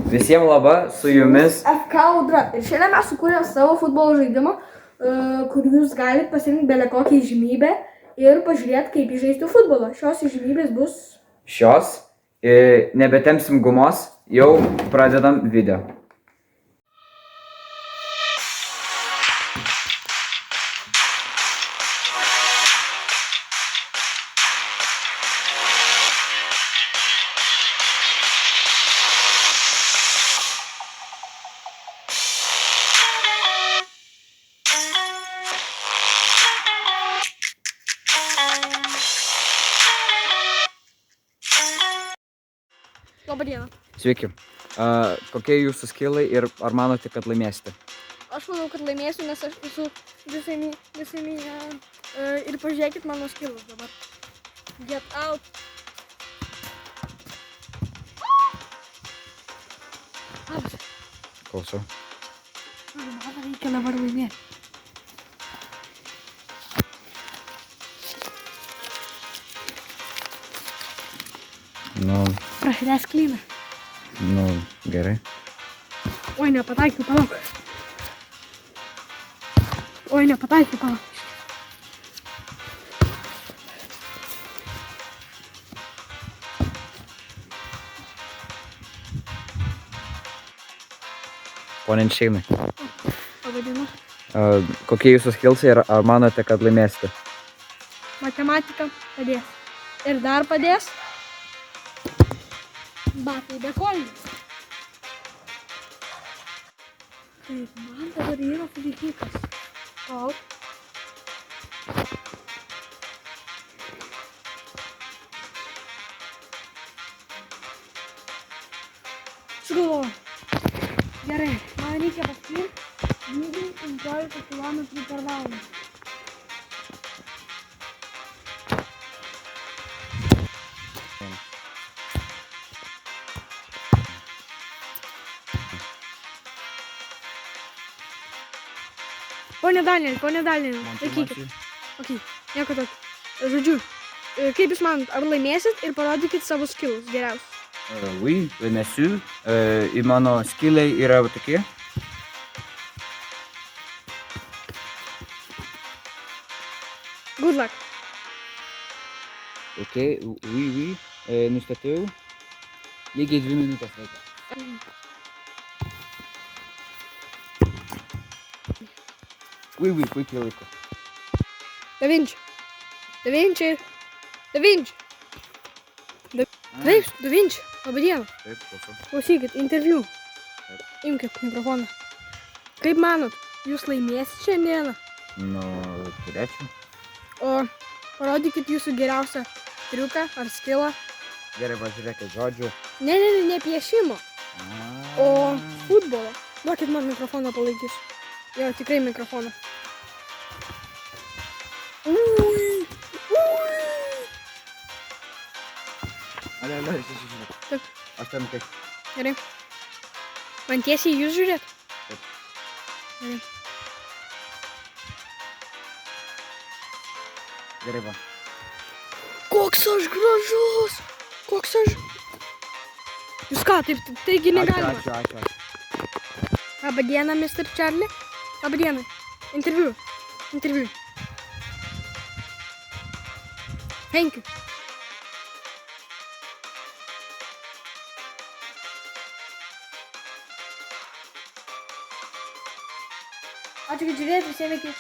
Visiems laba, su jumis FK Audra. Ir šiandien mes sukūrėm savo futbolo žaidimą, kur jūs galite pasirinkti belę kokią įžymybę ir pažiūrėti, kaip įžaisti futbolą. Šios įžymybės bus... šios. Nebetemsim gumos, jau pradedam video. Labadiena. Sveiki. Kokie jūsų skillai ir ar manote, kad laimėsite? Aš manau, kad laimėsiu, nes aš esu visai ir pažiūrėkit mano skillus dabar. Get out. Labas. Klausau. Man reikia dabar laimėti. Praleisk klyną. Gerai. Oi, nepataikiau, palauk. Pone Einšteinai. Labadiena. Kokie jūsų skillsai ir ar manote, kad laimėsite? Matematika padės. Ir dar padės. Batai be kojų. Taip, man dabar yra flikikas. Palauk. Sugalvoju. Gerai, man reikia paskirti lygiai 15 km per valandą. Pone Daniel, laikykit. Ok, nieko tokio. Žodžiu, kaip jūs manot, ar laimėsit ir parodykit savo skillus geriausius? Oui, laimėsiu. Ir mano skillai yra tokie. Good luck. Ok, oui. Nustačiau. Lygiai 2 minutės laiko. Oui, puikiai laiko. Da Vinci. Labadiena. Taip, klausau. Klausykit, interviu. Taip. Imkit mikrofoną. Kaip manot, jūs laimėsit šiandieną? Turėčiau. O parodykit jūsų geriausią triuką ar skillą. Gerai, pažiūrėkit žodžių. Ne piešimo, o futbolo. Duokit man mikrofoną, palaikysiu. Jo, tikrai mikrofoną. Žiūrėk. Taip. Aš ten kaip. Gerai. Man tiesiai jūs žiūrėt? Taip. Gerai. Gerai, va. Koks aš gražus! Jūs ką, taigi negalima? Ačiū. Labadiena, Mr. Charlie. Labadiena. Interviu. Thank you. Ačiū, kad žiūrėjot, visiems iki.